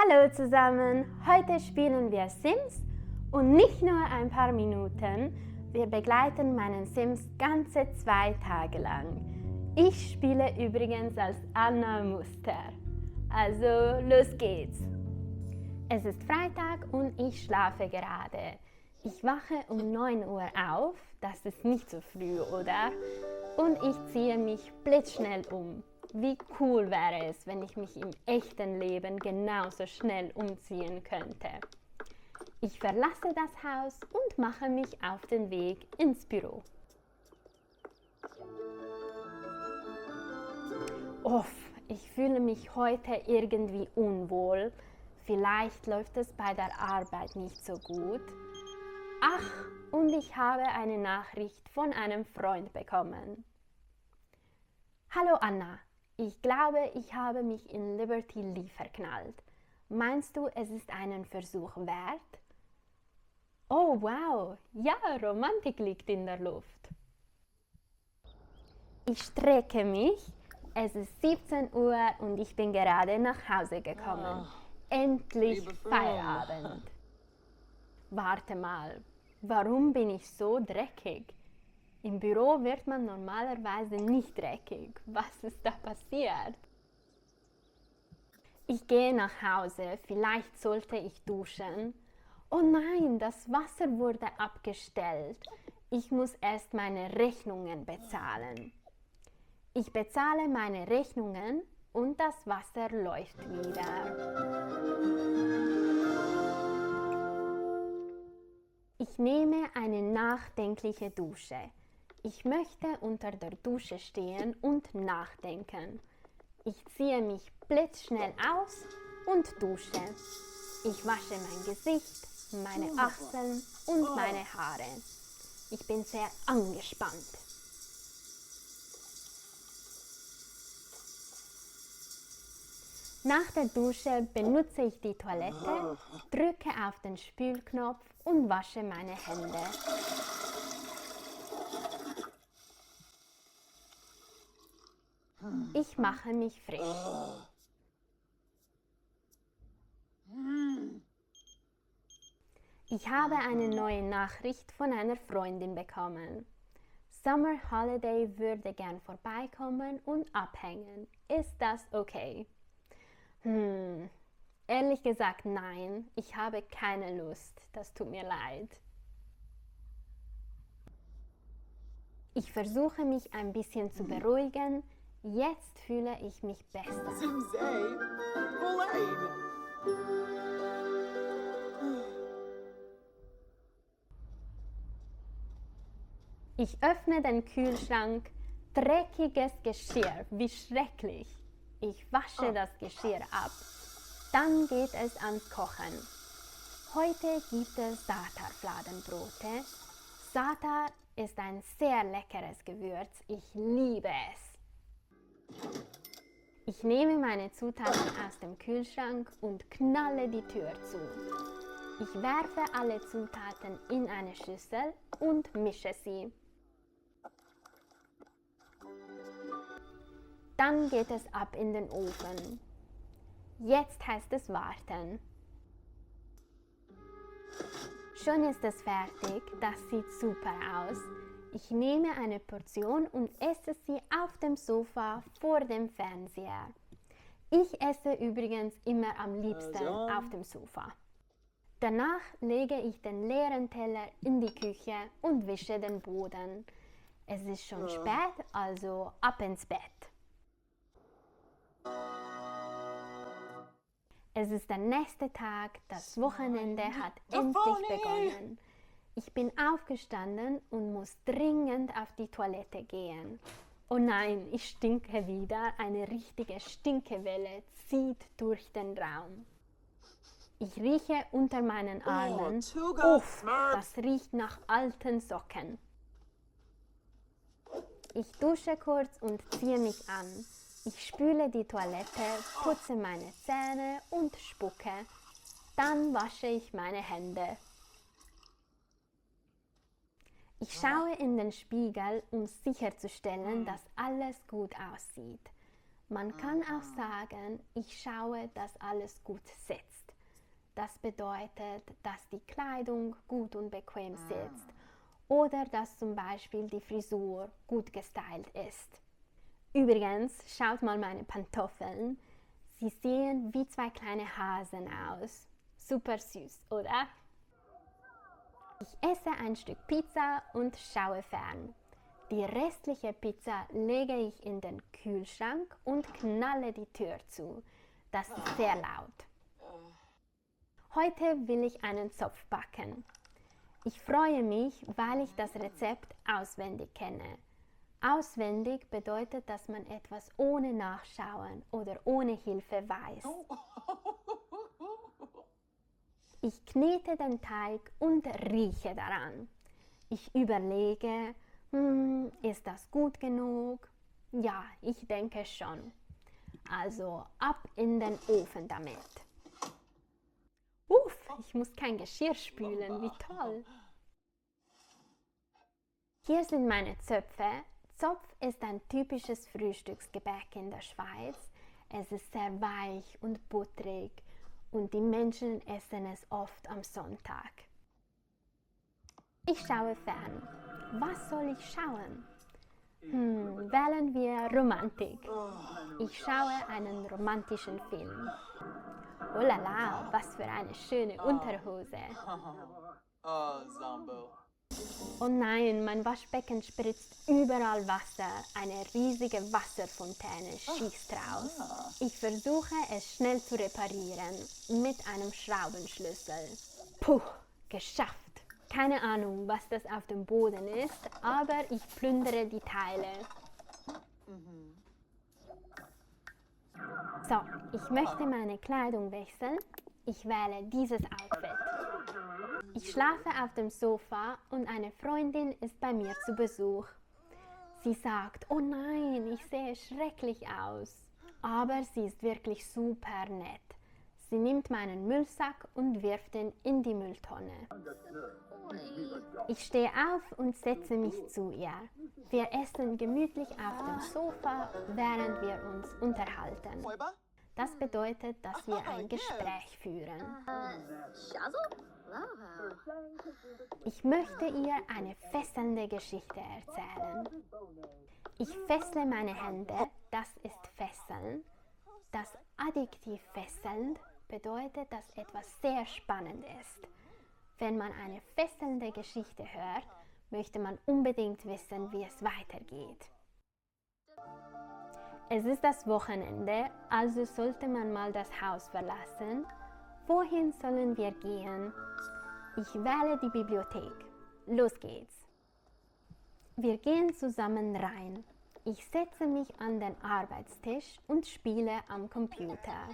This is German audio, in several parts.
Hallo zusammen, heute spielen wir Sims und nicht nur ein paar Minuten, wir begleiten meinen Sims ganze 2 Tage lang. Ich spiele übrigens als Anna Muster. Also los geht's! Es ist Freitag und ich schlafe gerade. Ich wache um 9 Uhr auf, das ist nicht so früh, oder? Und ich ziehe mich blitzschnell um. Wie cool wäre es, wenn ich mich im echten Leben genauso schnell umziehen könnte. Ich verlasse das Haus und mache mich auf den Weg ins Büro. Uff, ich fühle mich heute irgendwie unwohl. Vielleicht läuft es bei der Arbeit nicht so gut. Ach, und ich habe eine Nachricht von einem Freund bekommen. Hallo Anna, ich glaube, ich habe mich in Liberty Lee verknallt. Meinst du, es ist einen Versuch wert? Oh wow, ja, Romantik liegt in der Luft. Ich strecke mich. Es ist 17 Uhr und ich bin gerade nach Hause gekommen. Endlich Feierabend. Warte mal, warum bin ich so dreckig? Im Büro wird man normalerweise nicht dreckig. Was ist da passiert? Ich gehe nach Hause, vielleicht sollte ich duschen. Oh nein, das Wasser wurde abgestellt. Ich muss erst meine Rechnungen bezahlen. Ich bezahle meine Rechnungen und das Wasser läuft wieder. Ich nehme eine nachdenkliche Dusche. Ich möchte unter der Dusche stehen und nachdenken. Ich ziehe mich blitzschnell aus und dusche. Ich wasche mein Gesicht, meine Achseln und meine Haare. Ich bin sehr angespannt. Nach der Dusche benutze ich die Toilette, drücke auf den Spülknopf und wasche meine Hände. Ich mache mich frisch. Ich habe eine neue Nachricht von einer Freundin bekommen. Summer Holiday würde gern vorbeikommen und abhängen. Ist das okay? Ehrlich gesagt nein, ich habe keine Lust. Das tut mir leid. Ich versuche mich ein bisschen zu beruhigen. Jetzt fühle ich mich besser. Ich öffne den Kühlschrank. Dreckiges Geschirr, wie schrecklich. Ich wasche das Geschirr ab. Dann geht es ans Kochen. Heute gibt es Satar-Fladenbrote. Satar ist ein sehr leckeres Gewürz. Ich liebe es. Ich nehme meine Zutaten aus dem Kühlschrank und knalle die Tür zu. Ich werfe alle Zutaten in eine Schüssel und mische sie. Dann geht es ab in den Ofen. Jetzt heißt es warten. Schon ist es fertig, das sieht super aus. Ich nehme eine Portion und esse sie auf dem Sofa vor dem Fernseher. Ich esse übrigens immer am liebsten auf dem Sofa. Danach lege ich den leeren Teller in die Küche und wische den Boden. Es ist schon spät, also ab ins Bett. Es ist der nächste Tag, das Wochenende hat endlich begonnen. Ich bin aufgestanden und muss dringend auf die Toilette gehen. Oh nein, ich stinke wieder, eine richtige Stinkewelle zieht durch den Raum. Ich rieche unter meinen Armen. Uff, das riecht nach alten Socken. Ich dusche kurz und ziehe mich an. Ich spüle die Toilette, putze meine Zähne und spucke. Dann wasche ich meine Hände. Ich schaue in den Spiegel, um sicherzustellen, dass alles gut aussieht. Man kann auch sagen, ich schaue, dass alles gut sitzt. Das bedeutet, dass die Kleidung gut und bequem sitzt oder dass zum Beispiel die Frisur gut gestylt ist. Übrigens, schaut mal meine Pantoffeln. Sie sehen wie zwei kleine Hasen aus. Super süß, oder? Ich esse ein Stück Pizza und schaue fern. Die restliche Pizza lege ich in den Kühlschrank und knalle die Tür zu. Das ist sehr laut. Heute will ich einen Zopf backen. Ich freue mich, weil ich das Rezept auswendig kenne. Auswendig bedeutet, dass man etwas ohne Nachschauen oder ohne Hilfe weiß. Ich knete den Teig und rieche daran. Ich überlege, ist das gut genug? Ja, ich denke schon. Also ab in den Ofen damit. Uff, ich muss kein Geschirr spülen, wie toll. Hier sind meine Zöpfe. Zopf ist ein typisches Frühstücksgebäck in der Schweiz. Es ist sehr weich und butterig und die Menschen essen es oft am Sonntag. Ich schaue fern. Was soll ich schauen? Wählen wir Romantik. Ich schaue einen romantischen Film. Oh la la, was für eine schöne Unterhose. Oh nein, mein Waschbecken spritzt überall Wasser. Eine riesige Wasserfontäne schießt raus. Ich versuche es schnell zu reparieren mit einem Schraubenschlüssel. Puh, geschafft. Keine Ahnung, was das auf dem Boden ist, aber ich plündere die Teile. So, ich möchte meine Kleidung wechseln. Ich wähle dieses Outfit. Ich schlafe auf dem Sofa und eine Freundin ist bei mir zu Besuch. Sie sagt, oh nein, ich sehe schrecklich aus. Aber sie ist wirklich super nett. Sie nimmt meinen Müllsack und wirft ihn in die Mülltonne. Ich stehe auf und setze mich zu ihr. Wir essen gemütlich auf dem Sofa, während wir uns unterhalten. Das bedeutet, dass wir ein Gespräch führen. Ich möchte ihr eine fesselnde Geschichte erzählen. Ich fessle meine Hände, das ist fesseln. Das Adjektiv fesselnd bedeutet, dass etwas sehr spannend ist. Wenn man eine fesselnde Geschichte hört, möchte man unbedingt wissen, wie es weitergeht. Es ist das Wochenende, also sollte man mal das Haus verlassen. Wohin sollen wir gehen? Ich wähle die Bibliothek. Los geht's. Wir gehen zusammen rein. Ich setze mich an den Arbeitstisch und spiele am Computer.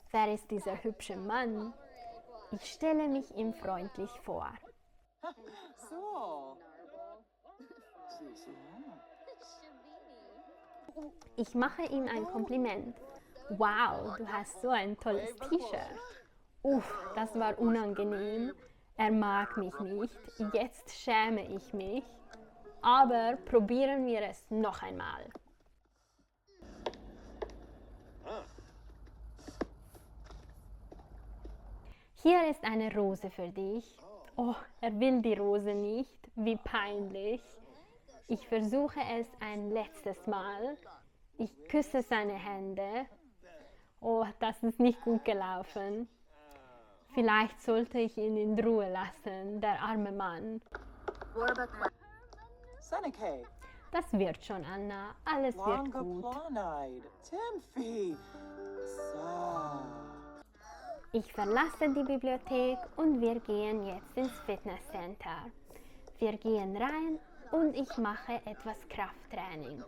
Wer ist dieser hübsche Mann? Ich stelle mich ihm freundlich vor. Ich mache ihm ein Kompliment. Wow, du hast so ein tolles T-Shirt. Das war unangenehm. Er mag mich nicht. Jetzt schäme ich mich. Aber probieren wir es noch einmal. Hier ist eine Rose für dich. Oh, er will die Rose nicht. Wie peinlich. Ich versuche es ein letztes Mal. Ich küsse seine Hände. Oh, das ist nicht gut gelaufen. Vielleicht sollte ich ihn in Ruhe lassen, der arme Mann. Das wird schon, Anna. Alles wird gut. Ich verlasse die Bibliothek und wir gehen jetzt ins Fitnesscenter. Wir gehen rein und ich mache etwas Krafttraining.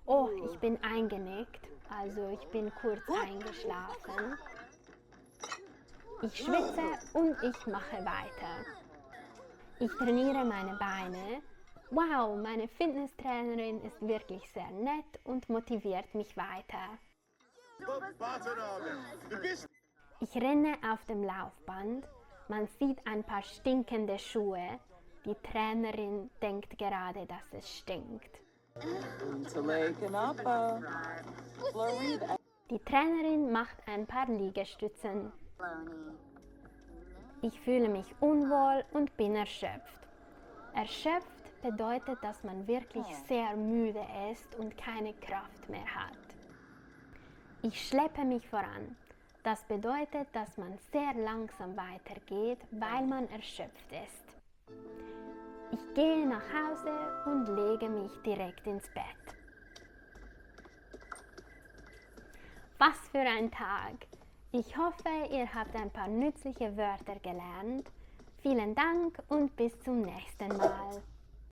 Oh, ich bin eingenickt, also ich bin kurz eingeschlafen. Ich schwitze und ich mache weiter. Ich trainiere meine Beine. Wow, meine Fitnesstrainerin ist wirklich sehr nett und motiviert mich weiter. Ich renne auf dem Laufband. Man sieht ein paar stinkende Schuhe. Die Trainerin denkt gerade, dass es stinkt. Die Trainerin macht ein paar Liegestützen. Ich fühle mich unwohl und bin erschöpft. Erschöpft bedeutet, dass man wirklich sehr müde ist und keine Kraft mehr hat. Ich schleppe mich voran. Das bedeutet, dass man sehr langsam weitergeht, weil man erschöpft ist. Ich gehe nach Hause und lege mich direkt ins Bett. Was für ein Tag! Ich hoffe, ihr habt ein paar nützliche Wörter gelernt. Vielen Dank und bis zum nächsten Mal.